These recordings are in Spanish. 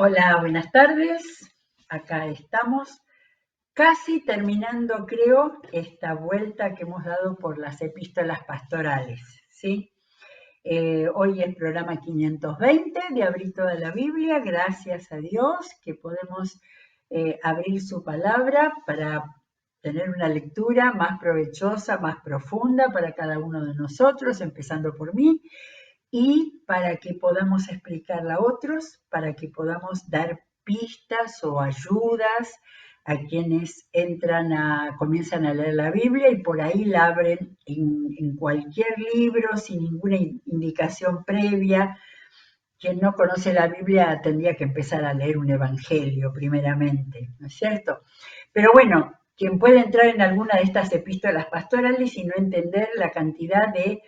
Hola, buenas tardes. Acá estamos casi terminando, creo, esta vuelta que hemos dado por las epístolas pastorales, ¿sí? Hoy es programa 520 de Abrir toda la Biblia. Gracias a Dios que podemos abrir su palabra para tener una lectura más provechosa, más profunda para cada uno de nosotros, empezando por mí, y para que podamos explicarla a otros, para que podamos dar pistas o ayudas a quienes comienzan a leer la Biblia y por ahí la abren en cualquier libro sin ninguna indicación previa. Quien no conoce la Biblia tendría que empezar a leer un evangelio primeramente, ¿no es cierto? Pero bueno, quien puede entrar en alguna de estas epístolas pastorales y no entender la cantidad de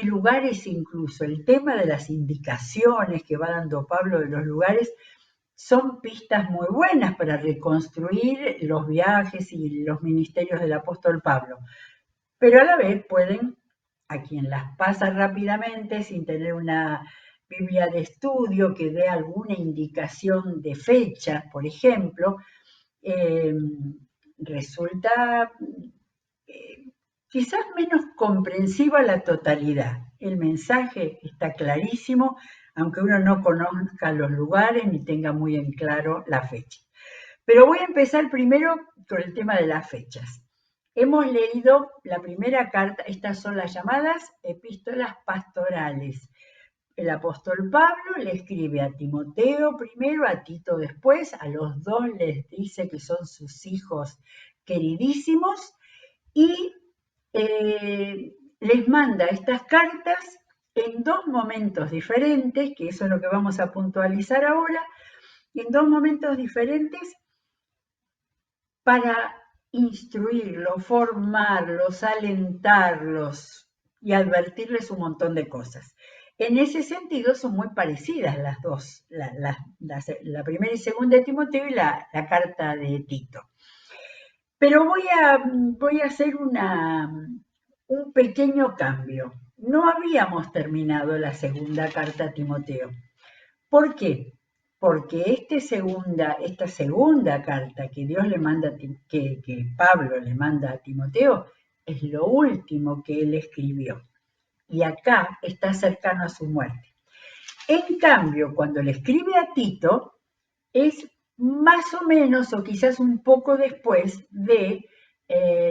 lugares, incluso el tema de las indicaciones que va dando Pablo de los lugares, son pistas muy buenas para reconstruir los viajes y los ministerios del apóstol Pablo, pero a la vez pueden, a quien las pasa rápidamente sin tener una Biblia de estudio que dé alguna indicación de fecha, por ejemplo, eh, resulta quizás menos comprensiva la totalidad. El mensaje está clarísimo, aunque uno no conozca los lugares ni tenga muy en claro la fecha. Pero voy a empezar primero con el tema de las fechas. Hemos leído la primera carta, estas son las llamadas epístolas pastorales. El apóstol Pablo le escribe a Timoteo primero, a Tito después, a los dos les dice que son sus hijos queridísimos y les manda estas cartas en dos momentos diferentes, que eso es lo que vamos a puntualizar ahora, en dos momentos diferentes para instruirlos, formarlos, alentarlos y advertirles un montón de cosas. En ese sentido son muy parecidas las dos, la primera y segunda de Timoteo y la carta de Tito. Pero voy a hacer un pequeño cambio. No habíamos terminado la segunda carta a Timoteo. ¿Por qué? Porque esta segunda carta que Dios le manda, que Pablo le manda a Timoteo, es lo último que él escribió. Y acá está cercano a su muerte. En cambio, cuando le escribe a Tito, es más o menos, o quizás un poco después de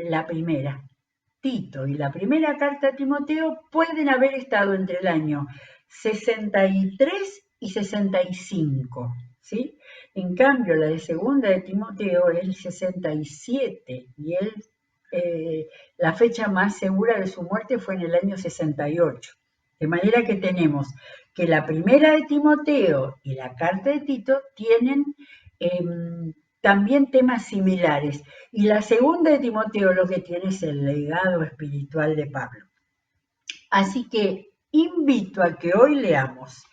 la primera. Tito y la primera carta a Timoteo pueden haber estado entre el año 63 y 65, ¿sí? En cambio, la de segunda de Timoteo es el 67 y la fecha más segura de su muerte fue en el año 68. De manera que tenemos que la primera de Timoteo y la carta de Tito tienen también temas similares. Y la segunda de Timoteo lo que tiene es el legado espiritual de Pablo. Así que invito a que hoy leamos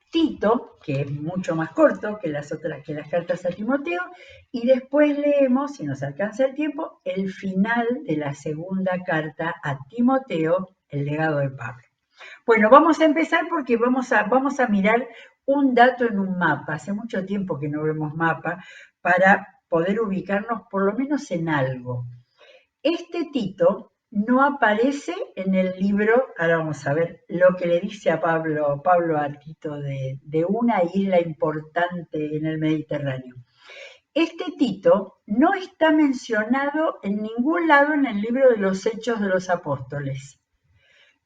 Tito, que es mucho más corto que las cartas a Timoteo, y después leemos, si nos alcanza el tiempo, el final de la segunda carta a Timoteo, el legado de Pablo. Bueno, vamos a empezar porque vamos a mirar un dato en un mapa. Hace mucho tiempo que no vemos mapa para poder ubicarnos por lo menos en algo. Este Tito no aparece en el libro, ahora vamos a ver lo que le dice a Pablo a Tito de una isla importante en el Mediterráneo. Este Tito no está mencionado en ningún lado en el libro de los Hechos de los Apóstoles,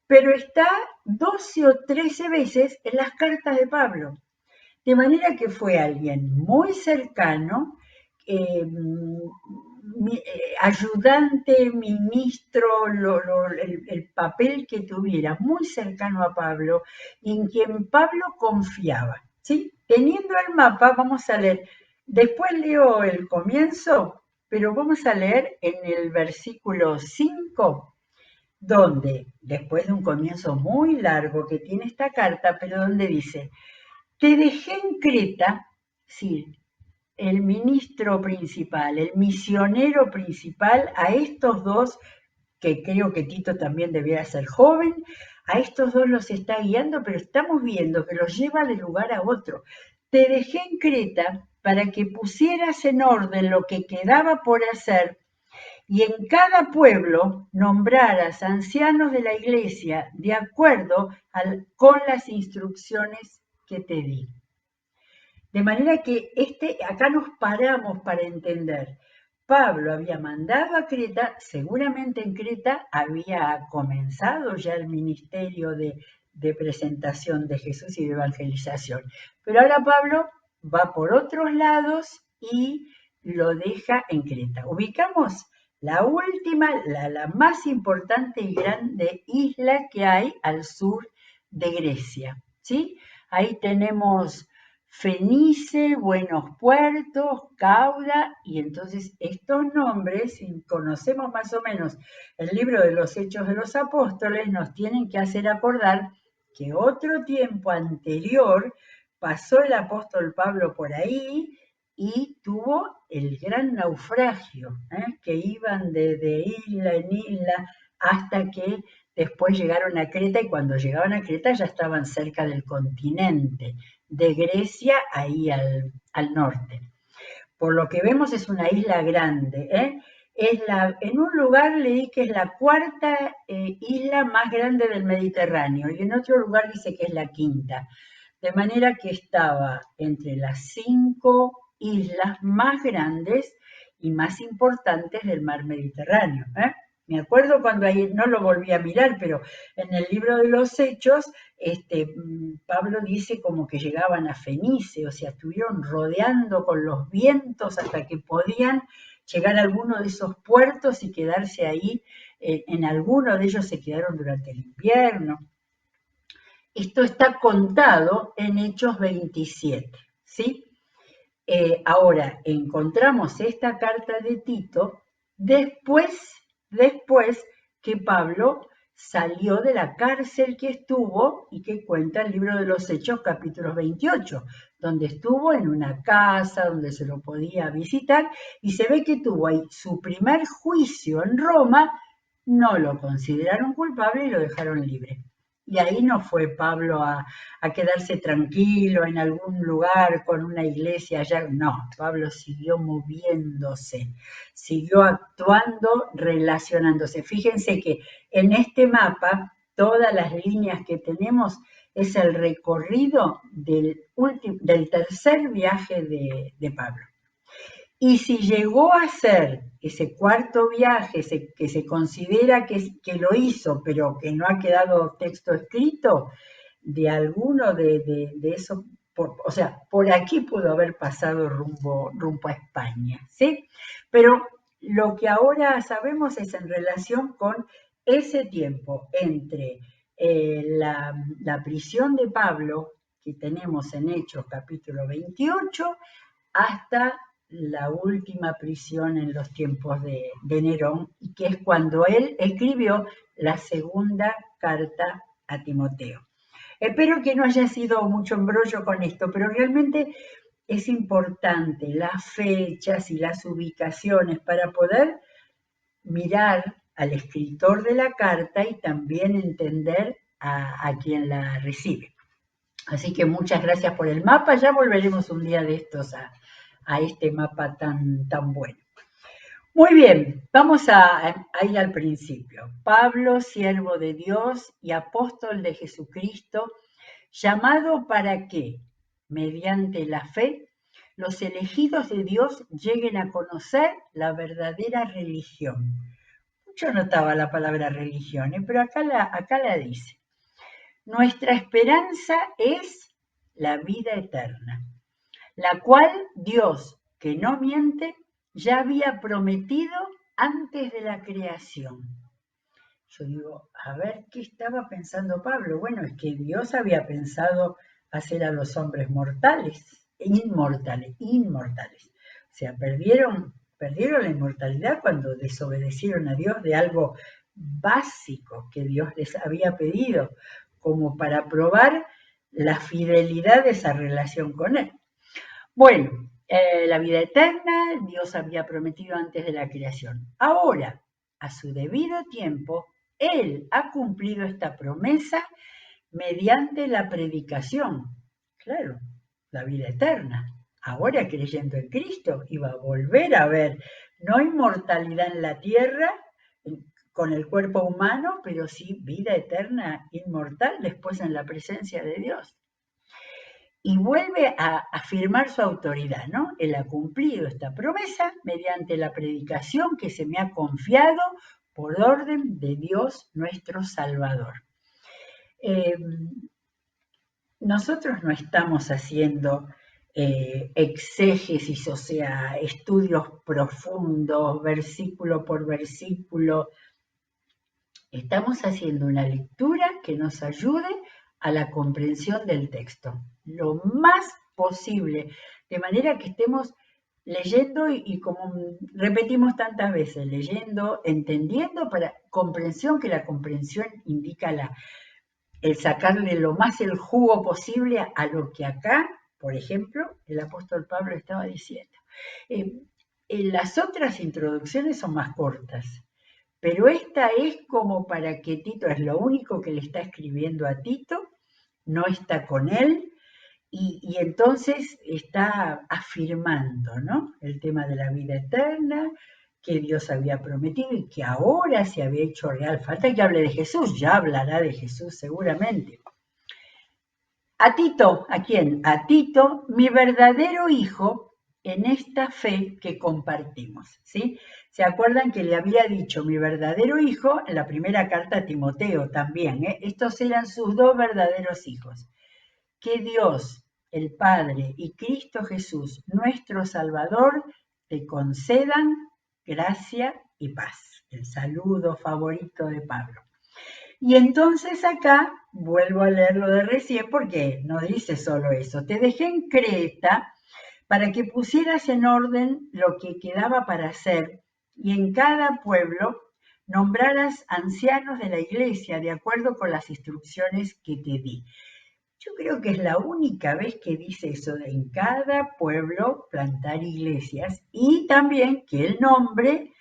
pero está 12 o 13 veces en las cartas de Pablo. De manera que fue alguien muy cercano, ayudante, ministro, el papel que tuviera, muy cercano a Pablo, y en quien Pablo confiaba. ¿Sí? Teniendo el mapa, vamos a leer, después leo el comienzo, pero vamos a leer en el versículo 5, donde, después de un comienzo muy largo que tiene esta carta, pero donde dice: te dejé en Creta, sí, el ministro principal, el misionero principal, a estos dos, que creo que Tito también debiera ser joven, a estos dos los está guiando, pero estamos viendo que los lleva de lugar a otro. te dejé en Creta para que pusieras en orden lo que quedaba por hacer y en cada pueblo nombraras ancianos de la iglesia de acuerdo con las instrucciones que te di. De manera que acá nos paramos para entender. Pablo había mandado a Creta, seguramente en Creta había comenzado ya el ministerio de presentación de Jesús y de evangelización. Pero ahora Pablo va por otros lados y lo deja en Creta. Ubicamos la última, la más importante y grande isla que hay al sur de Grecia, ¿sí? Ahí tenemos Fenice, Buenos Puertos, Cauda, y entonces estos nombres, si conocemos más o menos el libro de los Hechos de los Apóstoles, nos tienen que hacer acordar que otro tiempo anterior pasó el apóstol Pablo por ahí y tuvo el gran naufragio, que iban de isla en isla hasta que después llegaron a Creta y cuando llegaban a Creta ya estaban cerca del continente de Grecia ahí al norte. Por lo que vemos es una isla grande. En un lugar leí que es la cuarta isla más grande del Mediterráneo y en otro lugar dice que es la quinta. De manera que estaba entre las 5 islas más grandes y más importantes del mar Mediterráneo. Me acuerdo cuando ahí, no lo volví a mirar, pero en el libro de los Hechos, Pablo dice como que llegaban a Fenice, o sea, estuvieron rodeando con los vientos hasta que podían llegar a alguno de esos puertos y quedarse ahí. En alguno de ellos se quedaron durante el invierno. Esto está contado en Hechos 27, ¿sí? Ahora, encontramos esta carta de Tito después que Pablo salió de la cárcel que estuvo y que cuenta el libro de los Hechos capítulo 28, donde estuvo en una casa donde se lo podía visitar y se ve que tuvo ahí su primer juicio en Roma, no lo consideraron culpable y lo dejaron libre. Y ahí no fue Pablo a quedarse tranquilo en algún lugar con una iglesia allá. No, Pablo siguió moviéndose, siguió actuando, relacionándose. Fíjense que en este mapa, todas las líneas que tenemos es el recorrido del tercer viaje de Pablo. Y si llegó a ser ese cuarto viaje que se considera que lo hizo, pero que no ha quedado texto escrito, de alguno de esos, o sea, por aquí pudo haber pasado rumbo a España, ¿sí? Pero lo que ahora sabemos es en relación con ese tiempo entre la prisión de Pablo, que tenemos en Hechos capítulo 28, hasta la última prisión en los tiempos de Nerón, y que es cuando él escribió la segunda carta a Timoteo. Espero que no haya sido mucho embrollo con esto, pero realmente es importante las fechas y las ubicaciones para poder mirar al escritor de la carta y también entender a quien la recibe. Así que muchas gracias por el mapa. Ya volveremos un día de estos a este mapa tan bueno. Muy bien, vamos a ir al principio. Pablo, siervo de Dios y apóstol de Jesucristo, llamado para que, mediante la fe, los elegidos de Dios lleguen a conocer la verdadera religión. Mucho notaba la palabra religión, pero acá la dice. Nuestra esperanza es la vida eterna, la cual Dios, que no miente, ya había prometido antes de la creación. Yo digo, a ver, ¿qué estaba pensando Pablo? Bueno, es que Dios había pensado hacer a los hombres mortales, inmortales. O sea, perdieron la inmortalidad cuando desobedecieron a Dios de algo básico que Dios les había pedido, como para probar la fidelidad de esa relación con Él. Bueno, la vida eterna Dios había prometido antes de la creación. Ahora, a su debido tiempo, Él ha cumplido esta promesa mediante la predicación. Claro, la vida eterna. Ahora creyendo en Cristo iba a volver a ver, no inmortalidad en la tierra con el cuerpo humano, pero sí vida eterna, inmortal, después en la presencia de Dios. Y vuelve a afirmar su autoridad, ¿no? Él ha cumplido esta promesa mediante la predicación que se me ha confiado por orden de Dios nuestro Salvador. Nosotros no estamos haciendo exégesis, o sea, estudios profundos, versículo por versículo. Estamos haciendo una lectura que nos ayude a la comprensión del texto, lo más posible, de manera que estemos leyendo y como repetimos tantas veces, leyendo, entendiendo para comprensión, que la comprensión indica el sacarle lo más el jugo posible a lo que acá, por ejemplo, el apóstol Pablo estaba diciendo. Las otras introducciones son más cortas, pero esta es como para que Tito, es lo único que le está escribiendo a Tito, no está con él, y entonces está afirmando, ¿no? El tema de la vida eterna, que Dios había prometido y que ahora se había hecho real. Falta que hable de Jesús, ya hablará de Jesús seguramente. A Tito, ¿a quién? A Tito, mi verdadero hijo en esta fe que compartimos, ¿sí? ¿Se acuerdan que le había dicho mi verdadero hijo en la primera carta a Timoteo también? Estos eran sus dos verdaderos hijos. Que Dios, el Padre y Cristo Jesús, nuestro Salvador, te concedan gracia y paz. El saludo favorito de Pablo. Y entonces acá vuelvo a leer lo de recién porque no dice solo eso. Te dejé en Creta para que pusieras en orden lo que quedaba para hacer y en cada pueblo nombraras ancianos de la iglesia de acuerdo con las instrucciones que te di. Yo creo que es la única vez que dice eso de en cada pueblo plantar iglesias y también que el nombre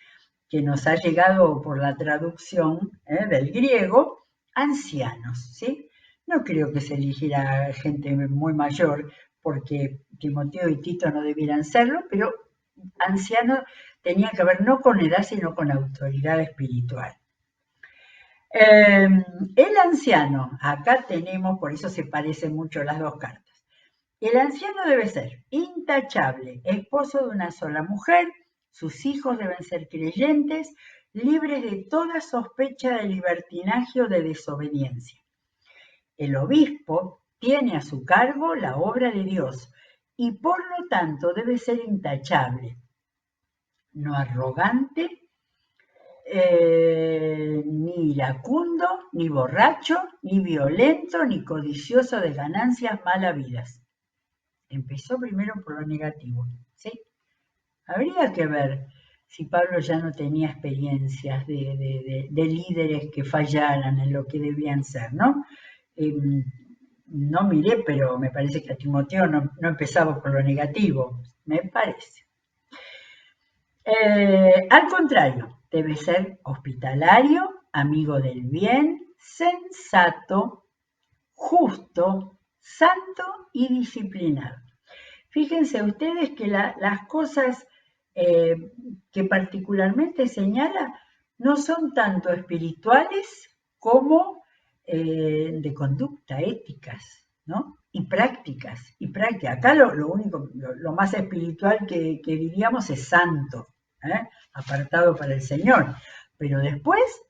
que nos ha llegado por la traducción del griego, ancianos, ¿sí? No creo que se eligiera gente muy mayor porque Timoteo y Tito no debieran serlo, pero anciano tenía que ver no con edad, sino con autoridad espiritual. El anciano, acá tenemos, por eso se parecen mucho las dos cartas. El anciano debe ser intachable, esposo de una sola mujer, sus hijos deben ser creyentes, libres de toda sospecha de libertinaje o de desobediencia. El obispo tiene a su cargo la obra de Dios y por lo tanto debe ser intachable, no arrogante, ni iracundo, ni borracho, ni violento, ni codicioso de ganancias mal habidas. Empezó primero por lo negativo, ¿sí? Habría que ver si Pablo ya no tenía experiencias de líderes que fallaran en lo que debían ser, ¿no? No miré, pero me parece que a Timoteo no empezaba por lo negativo, me parece. Al contrario, debe ser hospitalario, amigo del bien, sensato, justo, santo y disciplinado. Fíjense ustedes que las cosas que particularmente señala no son tanto espirituales como de conducta, éticas, ¿no? Y prácticas. Acá lo más espiritual que diríamos es santo, apartado para el Señor. Pero después,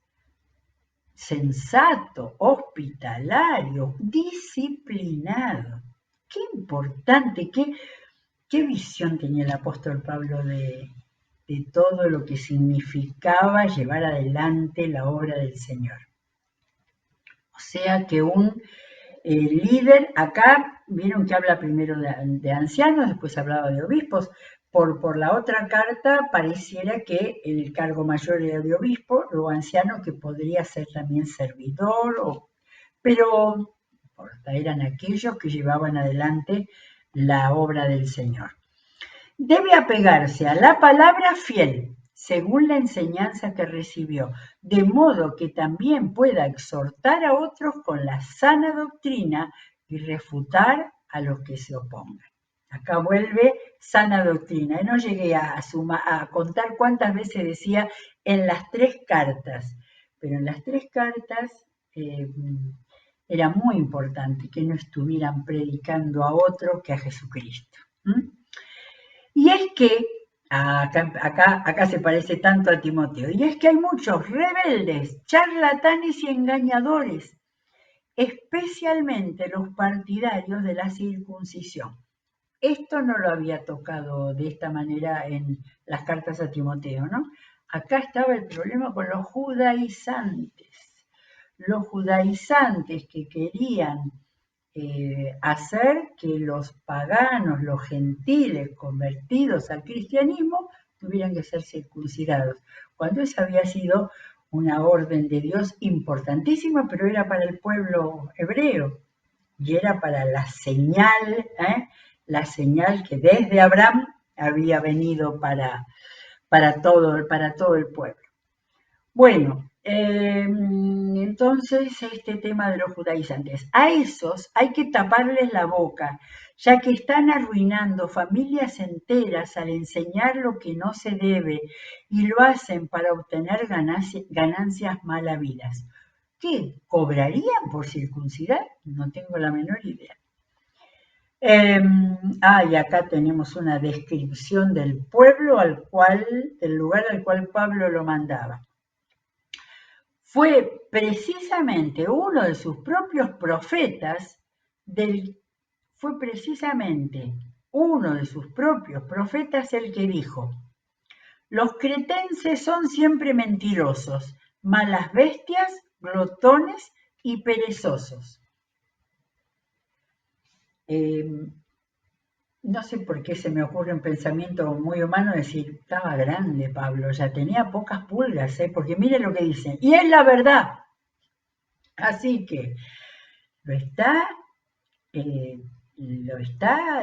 sensato, hospitalario, disciplinado. Qué importante, qué visión tenía el apóstol Pablo de todo lo que significaba llevar adelante la obra del Señor. O sea que un líder, acá vieron que habla primero de ancianos, después hablaba de obispos. Por la otra carta pareciera que el cargo mayor era de obispo, luego anciano que podría ser también servidor, pero no importa, eran aquellos que llevaban adelante la obra del Señor. Debe apegarse a la palabra fiel, según la enseñanza que recibió, de modo que también pueda exhortar a otros con la sana doctrina y refutar a los que se opongan. Acá vuelve sana doctrina. No llegué a contar cuántas veces decía en las 3 cartas, pero en las 3 cartas eh, era muy importante que no estuvieran predicando a otro que a Jesucristo. Y es que, acá se parece tanto a Timoteo, y es que hay muchos rebeldes, charlatanes y engañadores, especialmente los partidarios de la circuncisión. Esto no lo había tocado de esta manera en las cartas a Timoteo, ¿no? Acá estaba el problema con los judaizantes. Los judaizantes que querían hacer que los paganos, los gentiles convertidos al cristianismo, tuvieran que ser circuncidados, cuando esa había sido una orden de Dios importantísima, pero era para el pueblo hebreo y era para la señal que desde Abraham había venido para todo el pueblo. Bueno, entonces este tema de los judaizantes, a esos hay que taparles la boca, ya que están arruinando familias enteras al enseñar lo que no se debe y lo hacen para obtener ganancias mal habidas. ¿Qué? ¿Cobrarían por circuncidar? No tengo la menor idea. Y acá tenemos una descripción del pueblo del lugar al cual Pablo lo mandaba. Fue precisamente uno de sus propios profetas el que dijo: los cretenses son siempre mentirosos, malas bestias, glotones y perezosos. No sé por qué se me ocurre un pensamiento muy humano decir, estaba grande Pablo, ya tenía pocas pulgas, porque mire lo que dice, y es la verdad. Así que lo está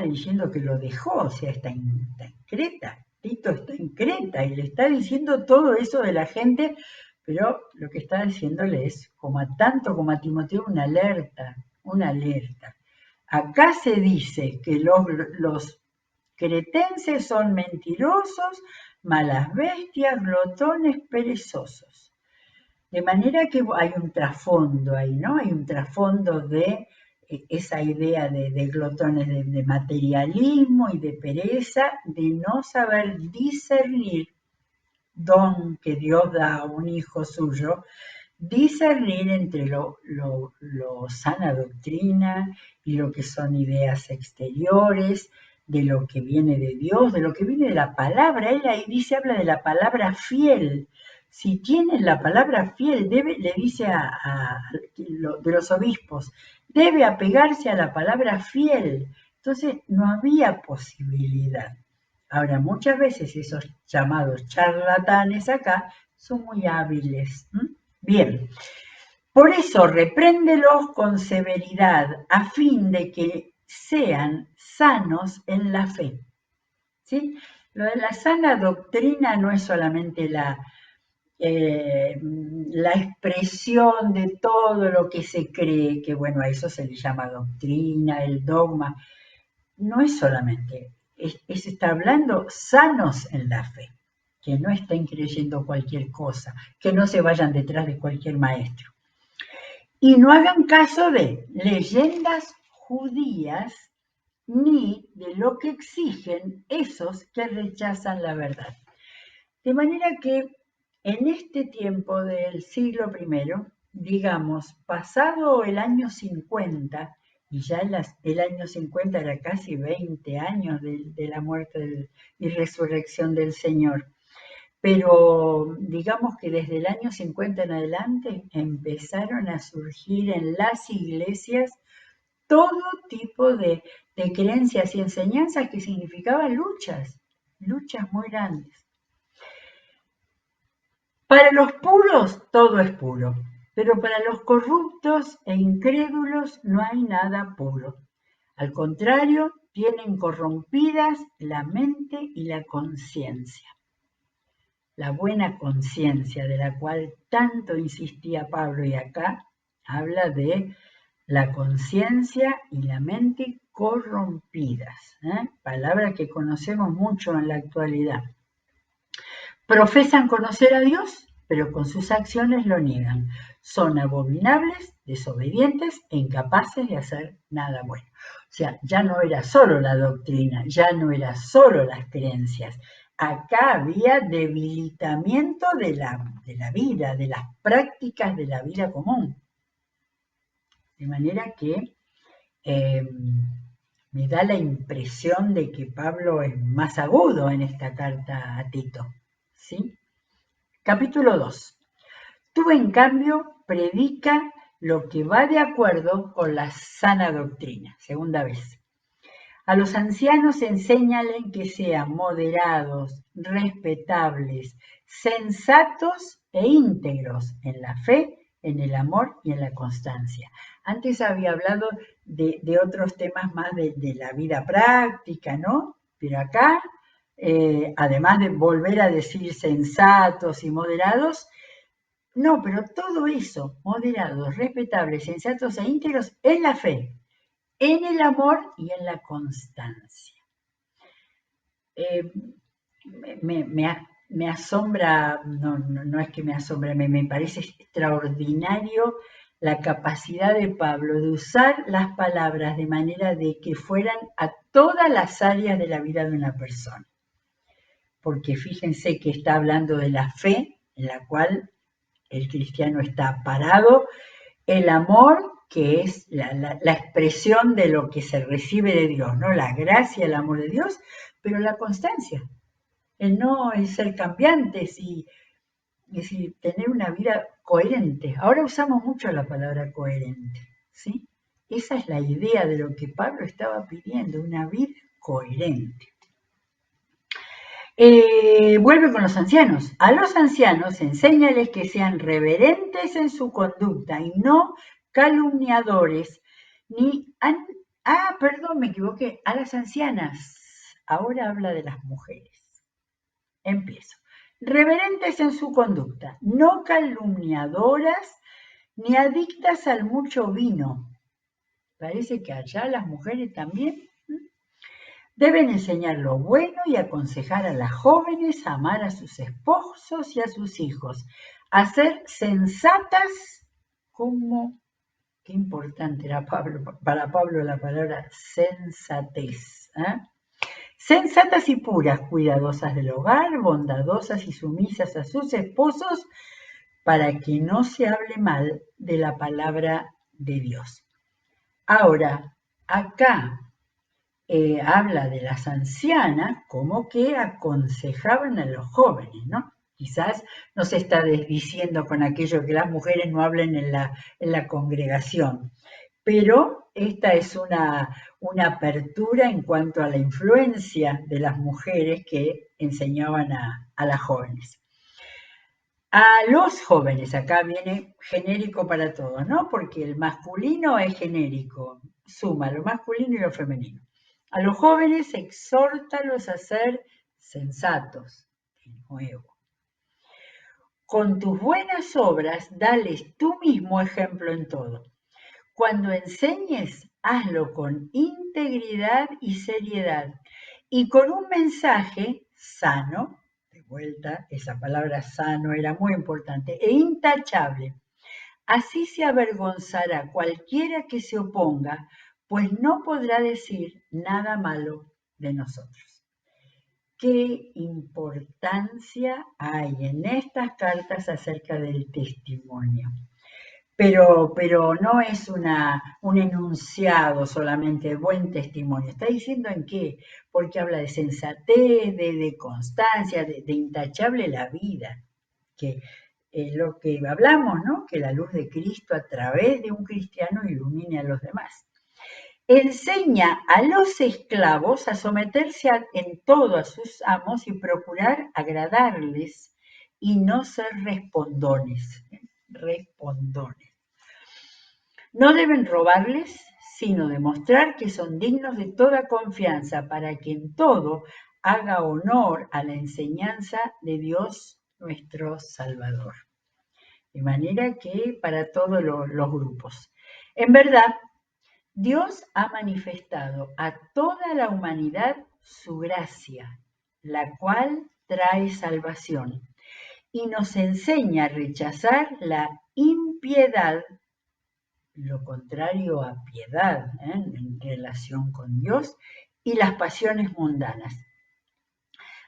diciendo que lo dejó, o sea, está en Creta, Tito está en Creta y le está diciendo todo eso de la gente, pero lo que está diciéndole es, tanto como a Timoteo, una alerta. Acá se dice que los cretenses son mentirosos, malas bestias, glotones, perezosos. De manera que hay un trasfondo ahí, ¿no? Hay un trasfondo de esa idea de glotones, de materialismo y de pereza, de no saber discernir don que Dios da a un hijo suyo, discernir entre lo sana doctrina y lo que son ideas exteriores, de lo que viene de Dios, de lo que viene de la palabra. Él ahí habla de la palabra fiel. Si tienen la palabra fiel, le dice de los obispos, debe apegarse a la palabra fiel. Entonces no había posibilidad. Ahora, muchas veces esos llamados charlatanes acá son muy hábiles. Bien, por eso repréndelos con severidad a fin de que sean sanos en la fe. ¿Sí? Lo de la sana doctrina no es solamente la expresión de todo lo que se cree, que bueno, a eso se le llama doctrina, el dogma. No es solamente, es estar hablando sanos en la fe, que no estén creyendo cualquier cosa, que no se vayan detrás de cualquier maestro. Y no hagan caso de leyendas judías ni de lo que exigen esos que rechazan la verdad. De manera que en este tiempo del siglo I, digamos, pasado el año 50, y ya el año 50 era casi 20 años de la muerte y resurrección del Señor, pero digamos que desde el año 50 en adelante empezaron a surgir en las iglesias todo tipo de creencias y enseñanzas que significaban luchas muy grandes. Para los puros todo es puro, pero para los corruptos e incrédulos no hay nada puro. Al contrario, tienen corrompidas la mente y la conciencia. La buena conciencia de la cual tanto insistía Pablo, y acá habla de la conciencia y la mente corrompidas, palabra que conocemos mucho en la actualidad. Profesan conocer a Dios, pero con sus acciones lo niegan. Son abominables, desobedientes e incapaces de hacer nada bueno. O sea, ya no era solo la doctrina, ya no era solo las creencias. Acá había debilitamiento de la vida, de las prácticas de la vida común. De manera que me da la impresión de que Pablo es más agudo en esta carta a Tito, ¿sí? Capítulo 2. Tú, en cambio, predica lo que va de acuerdo con la sana doctrina. Segunda vez. A los ancianos enséñale que sean moderados, respetables, sensatos e íntegros en la fe, en el amor y en la constancia. Antes había hablado de otros temas más de la vida práctica, ¿no? Pero acá, además de volver a decir sensatos y moderados, no, pero todo eso, moderados, respetables, sensatos e íntegros, en la fe, en el amor y en la constancia. Me asombra, no es que me asombre, me parece extraordinario la capacidad de Pablo de usar las palabras de manera de que fueran a todas las áreas de la vida de una persona. Porque fíjense que está hablando de la fe, en la cual el cristiano está parado, el amor, que es la expresión de lo que se recibe de Dios, ¿no? La gracia, el amor de Dios, pero la constancia, el no el ser cambiantes y decir, tener una vida coherente. Ahora usamos mucho la palabra coherente, ¿sí? Esa es la idea de lo que Pablo estaba pidiendo, una vida coherente. Vuelve con los ancianos. A los ancianos enséñales que sean reverentes en su conducta y no calumniadores, perdón, me equivoqué, a las ancianas. Ahora habla de las mujeres. Empiezo. Reverentes en su conducta, no calumniadoras ni adictas al mucho vino. Parece que allá las mujeres también. Deben enseñar lo bueno y aconsejar a las jóvenes a amar a sus esposos y a sus hijos, a ser sensatas como, qué importante era para Pablo la palabra sensatez, sensatas y puras, cuidadosas del hogar, bondadosas y sumisas a sus esposos, para que no se hable mal de la palabra de Dios. Ahora, acá habla de las ancianas como que aconsejaban a los jóvenes, ¿no? Quizás no se está desdiciendo con aquello que las mujeres no hablen en la congregación, pero esta es una apertura en cuanto a la influencia de las mujeres que enseñaban a las jóvenes. A los jóvenes, acá viene genérico para todos, ¿no? Porque el masculino es genérico, suma lo masculino y lo femenino. A los jóvenes exhórtalos a ser sensatos, de nuevo. Con tus buenas obras, dales tú mismo ejemplo en todo. Cuando enseñes, hazlo con integridad y seriedad y con un mensaje sano, de vuelta, esa palabra sano era muy importante, e intachable. Así se avergonzará cualquiera que se oponga, pues no podrá decir nada malo de nosotros. ¿Qué importancia hay en estas cartas acerca del testimonio? Pero no es un enunciado solamente, buen testimonio. Está diciendo en qué, porque habla de sensatez, de constancia, de intachable la vida, que lo que hablamos, ¿no? Que la luz de Cristo a través de un cristiano ilumine a los demás. Enseña a los esclavos a someterse en todo a sus amos y procurar agradarles y no ser respondones. No deben robarles, sino demostrar que son dignos de toda confianza para que en todo haga honor a la enseñanza de Dios nuestro Salvador. De manera que para todos los grupos. En verdad, Dios ha manifestado a toda la humanidad su gracia, la cual trae salvación, y nos enseña a rechazar la impiedad, lo contrario a piedad, en relación con Dios, y las pasiones mundanas.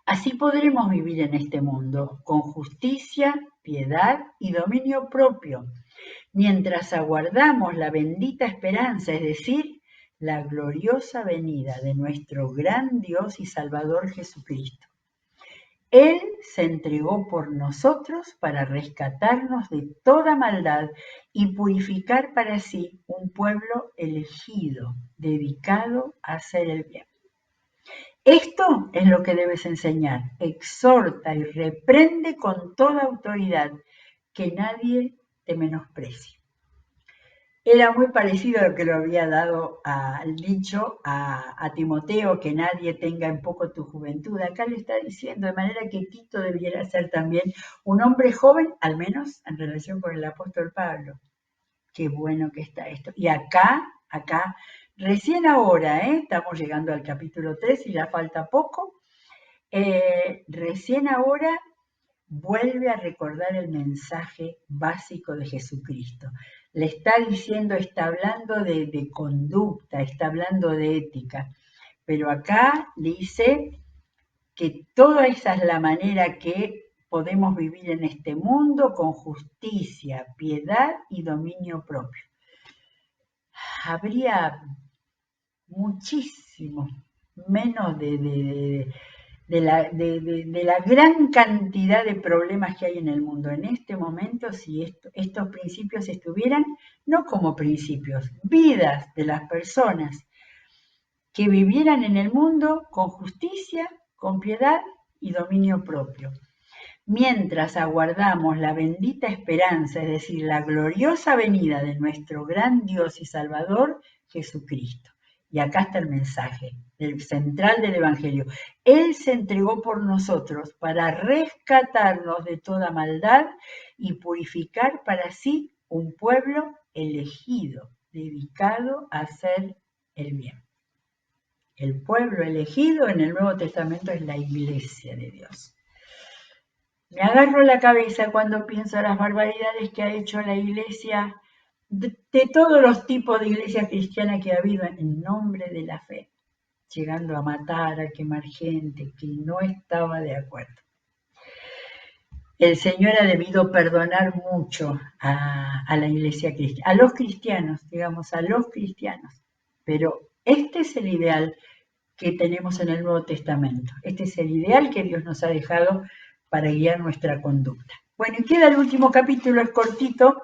Así podremos vivir en este mundo con justicia, piedad y dominio propio, mientras aguardamos la bendita esperanza, es decir, la gloriosa venida de nuestro gran Dios y Salvador Jesucristo. Él se entregó por nosotros para rescatarnos de toda maldad y purificar para sí un pueblo elegido, dedicado a hacer el bien. Esto es lo que debes enseñar. Exhorta y reprende con toda autoridad, que nadie te menosprecie. Era muy parecido a lo que lo había dado al dicho a Timoteo, que nadie tenga en poco tu juventud. Acá le está diciendo, de manera que Tito debiera ser también un hombre joven, al menos en relación con el apóstol Pablo. Qué bueno que está esto. Y acá, recién ahora, estamos llegando al capítulo 3 y ya falta poco, recién ahora vuelve a recordar el mensaje básico de Jesucristo. Le está diciendo, está hablando de conducta, está hablando de ética, pero acá dice que toda esa es la manera que podemos vivir en este mundo con justicia, piedad y dominio propio. Habría muchísimo menos de la gran cantidad de problemas que hay en el mundo en este momento si estos principios estuvieran no como principios, vidas de las personas que vivieran en el mundo con justicia, con piedad y dominio propio. Mientras aguardamos la bendita esperanza, es decir, la gloriosa venida de nuestro gran Dios y Salvador, Jesucristo. Y acá está el mensaje central del Evangelio. Él se entregó por nosotros para rescatarnos de toda maldad y purificar para sí un pueblo elegido, dedicado a hacer el bien. El pueblo elegido en el Nuevo Testamento es la Iglesia de Dios. Me agarro la cabeza cuando pienso en las barbaridades que ha hecho la Iglesia, de todos los tipos de iglesias cristianas que ha habido en nombre de la fe, llegando a matar, a quemar gente que no estaba de acuerdo. El Señor ha debido perdonar mucho a la Iglesia cristiana, a los cristianos, pero este es el ideal que tenemos en el Nuevo Testamento. Este es el ideal que Dios nos ha dejado para guiar nuestra conducta. Bueno, y queda el último capítulo, es cortito.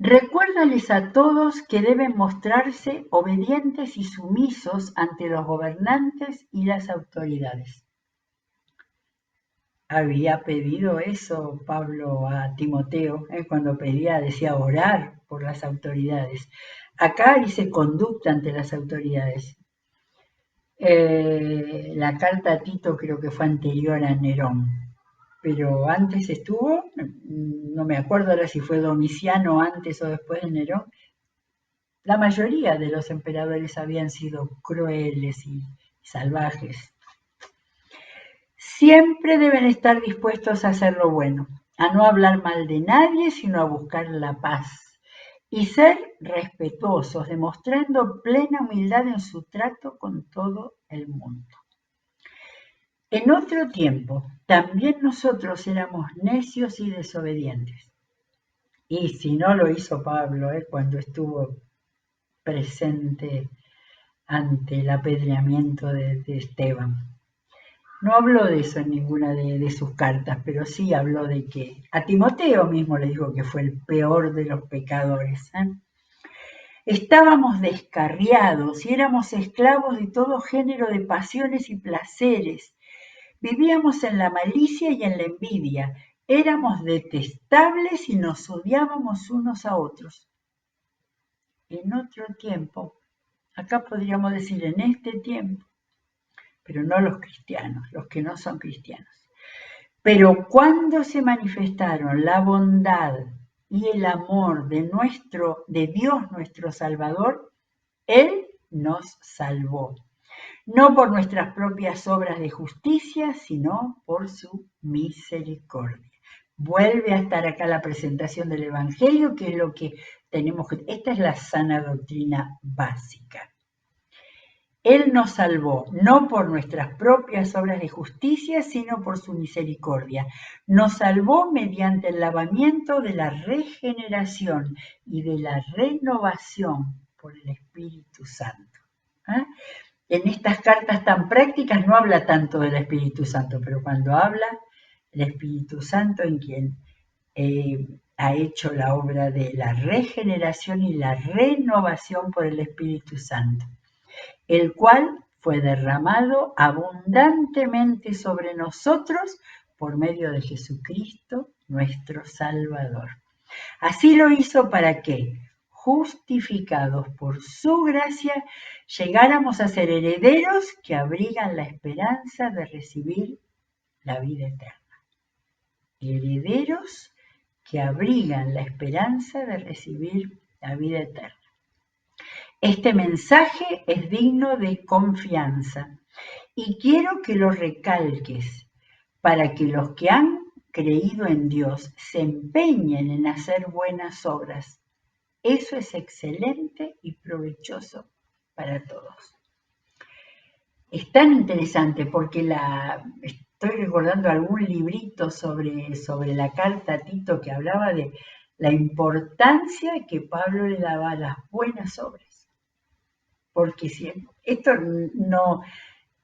Recuérdales a todos que deben mostrarse obedientes y sumisos ante los gobernantes y las autoridades. Había pedido eso Pablo a Timoteo, cuando decía orar por las autoridades. Acá dice conducta ante las autoridades. La carta a Tito creo que fue anterior a Nerón, pero antes estuvo, no me acuerdo ahora si fue Domiciano antes o después de Nerón. La mayoría de los emperadores habían sido crueles y salvajes. Siempre deben estar dispuestos a hacer lo bueno, a no hablar mal de nadie, sino a buscar la paz y ser respetuosos, demostrando plena humildad en su trato con todo el mundo. En otro tiempo, también nosotros éramos necios y desobedientes. Y si no lo hizo Pablo, cuando estuvo presente ante el apedreamiento de Esteban. No habló de eso en ninguna de sus cartas, pero sí habló de que a Timoteo mismo le dijo que fue el peor de los pecadores. Estábamos descarriados y éramos esclavos de todo género de pasiones y placeres. Vivíamos en la malicia y en la envidia. Éramos detestables y nos odiábamos unos a otros. En otro tiempo, acá podríamos decir en este tiempo, pero no los cristianos, los que no son cristianos. Pero cuando se manifestaron la bondad y el amor de Dios nuestro Salvador, Él nos salvó. No por nuestras propias obras de justicia, sino por su misericordia. Vuelve a estar acá la presentación del Evangelio, que es lo que tenemos que... Esta es la sana doctrina básica. Él nos salvó, no por nuestras propias obras de justicia, sino por su misericordia. Nos salvó mediante el lavamiento de la regeneración y de la renovación por el Espíritu Santo. ¿Eh? En estas cartas tan prácticas no habla tanto del Espíritu Santo, pero cuando habla el Espíritu Santo en quien ha hecho la obra de la regeneración y la renovación por el Espíritu Santo, el cual fue derramado abundantemente sobre nosotros por medio de Jesucristo, nuestro Salvador. Así lo hizo para que, justificados por su gracia, llegáramos a ser herederos que abrigan la esperanza de recibir la vida eterna. Herederos que abrigan la esperanza de recibir la vida eterna. Este mensaje es digno de confianza y quiero que lo recalques para que los que han creído en Dios se empeñen en hacer buenas obras. Eso es excelente y provechoso para todos. Es tan interesante porque estoy recordando algún librito sobre la carta a Tito que hablaba de la importancia que Pablo le daba a las buenas obras. Porque si esto no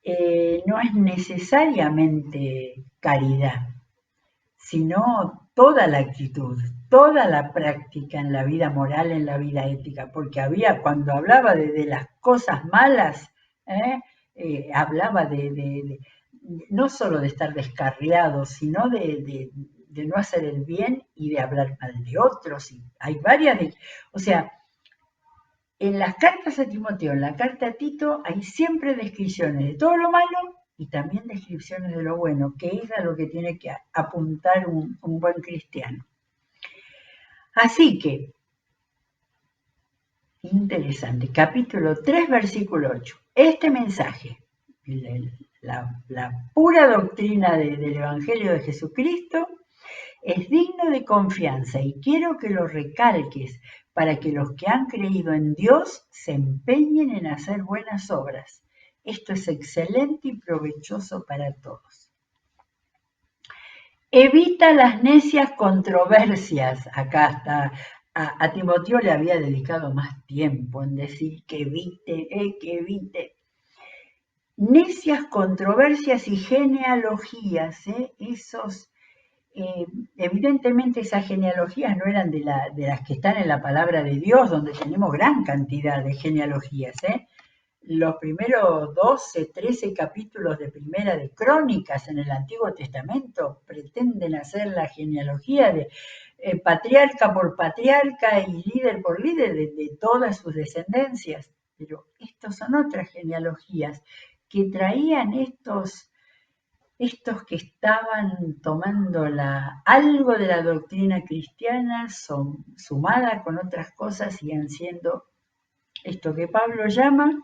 es necesariamente caridad, sino toda la actitud, toda la práctica en la vida moral, en la vida ética, porque cuando hablaba de las cosas malas, hablaba de no solo de estar descarriado, sino de no hacer el bien y de hablar mal de otros. Y hay varias, o sea, en las cartas a Timoteo, en la carta a Tito, hay siempre descripciones de todo lo malo y también descripciones de lo bueno, que es a lo que tiene que apuntar un buen cristiano. Así que, interesante, capítulo 3, versículo 8. Este mensaje, la pura doctrina del Evangelio de Jesucristo, es digno de confianza y quiero que lo recalques para que los que han creído en Dios se empeñen en hacer buenas obras. Esto es excelente y provechoso para todos. Evita las necias controversias. Acá está. A Timoteo le había dedicado más tiempo en decir que evite. Necias controversias y genealogías, evidentemente esas genealogías no eran de las que están en la palabra de Dios, donde tenemos gran cantidad de genealogías. Los primeros 12, 13 capítulos de Primera de Crónicas en el Antiguo Testamento pretenden hacer la genealogía de patriarca por patriarca y líder por líder de todas sus descendencias. Pero estos son otras genealogías que traían estos que estaban tomando algo de la doctrina cristiana sumada con otras cosas, siguen siendo esto que Pablo llama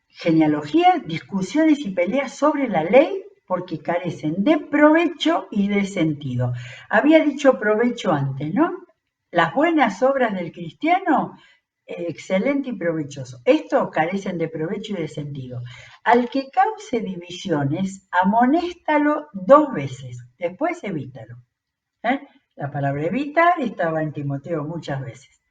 genealogía, discusiones y peleas sobre la ley porque carecen de provecho y de sentido. Había dicho provecho antes, ¿no? Las buenas obras del cristiano, excelente y provechoso. Estos carecen de provecho y de sentido. Al que cause divisiones, amonéstalo 2 veces, después evítalo. La palabra evitar estaba en Timoteo muchas veces.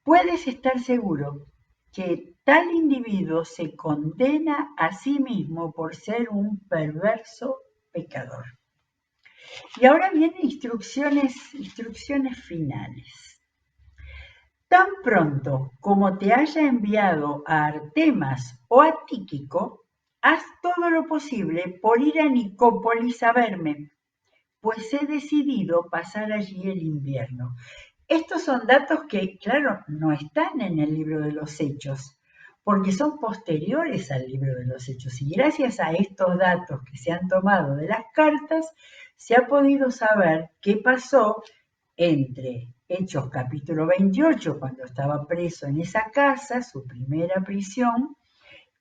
Puedes estar seguro que tal individuo se condena a sí mismo por ser un perverso pecador. Y ahora vienen instrucciones finales. Tan pronto como te haya enviado a Artemas o a Tíquico, haz todo lo posible por ir a Nicópolis a verme, pues he decidido pasar allí el invierno. Estos son datos que, claro, no están en el libro de los Hechos, porque son posteriores al libro de los Hechos. Y gracias a estos datos que se han tomado de las cartas, se ha podido saber qué pasó entre Hechos capítulo 28, cuando estaba preso en esa casa, su primera prisión,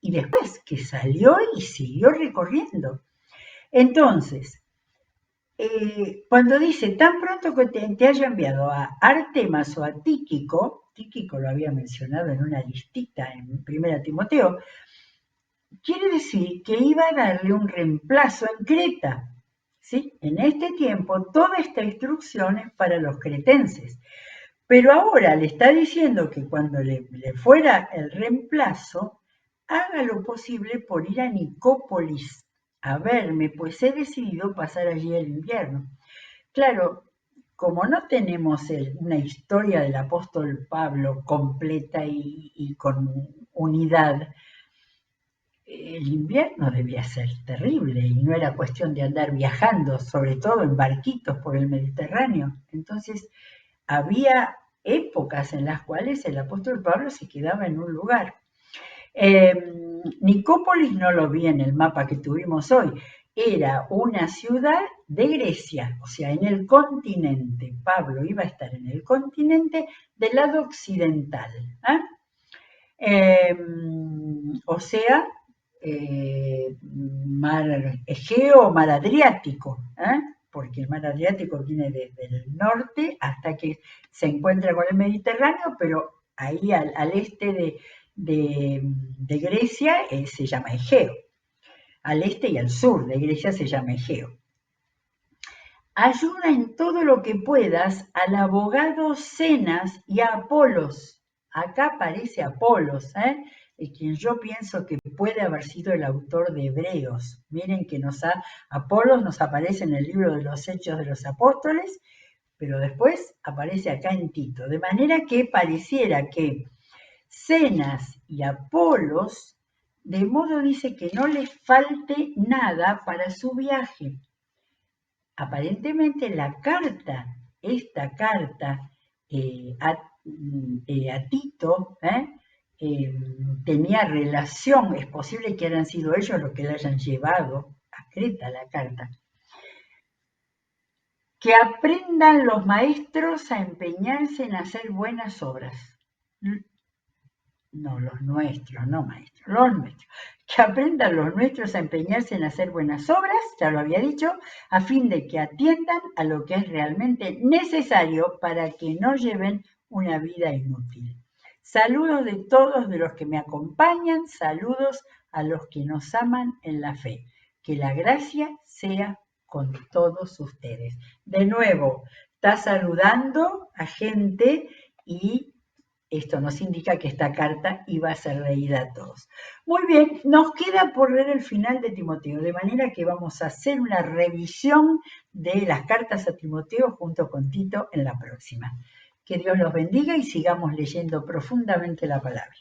y después que salió y siguió recorriendo. Entonces, cuando dice, tan pronto que te haya enviado a Artemas o a Tíquico lo había mencionado en una listita en 1 Timoteo, quiere decir que iba a darle un reemplazo en Creta. ¿Sí? En este tiempo, toda esta instrucción es para los cretenses. Pero ahora le está diciendo que cuando le fuera el reemplazo, haga lo posible por ir a Nicópolis a verme, pues he decidido pasar allí el invierno. Claro, como no tenemos una historia del apóstol Pablo completa y con unidad, el invierno debía ser terrible y no era cuestión de andar viajando, sobre todo en barquitos por el Mediterráneo. Entonces, había épocas en las cuales el apóstol Pablo se quedaba en un lugar. Nicópolis no lo vi en el mapa que tuvimos hoy, era una ciudad de Grecia, o sea, en el continente. Pablo iba a estar en el continente del lado occidental. O sea, mar Egeo o mar Adriático, porque el mar Adriático viene desde el norte hasta que se encuentra con el Mediterráneo, pero ahí al este de Grecia se llama Egeo. Al este y al sur de Grecia se llama Egeo. Ayuda en todo lo que puedas al abogado Zenas y a Apolos. Acá aparece Apolos, quien yo pienso que puede haber sido el autor de Hebreos. Miren que Apolos nos aparece en el libro de los Hechos de los Apóstoles, pero después aparece acá en Tito. De manera que pareciera que Zenas y Apolos, de modo dice que no les falte nada para su viaje. Aparentemente esta carta a Tito, tenía relación, es posible que hayan sido ellos los que la hayan llevado a Creta la carta. Que aprendan los maestros a empeñarse en hacer buenas obras. No, los nuestros, no maestros, los nuestros. Que aprendan los nuestros a empeñarse en hacer buenas obras, ya lo había dicho, a fin de que atiendan a lo que es realmente necesario para que no lleven una vida inútil. Saludos de todos de los que me acompañan, saludos a los que nos aman en la fe. Que la gracia sea con todos ustedes. De nuevo, está saludando a gente y esto nos indica que esta carta iba a ser leída a todos. Muy bien, nos queda por leer el final de Timoteo, de manera que vamos a hacer una revisión de las cartas a Timoteo junto con Tito en la próxima. Que Dios los bendiga y sigamos leyendo profundamente la palabra.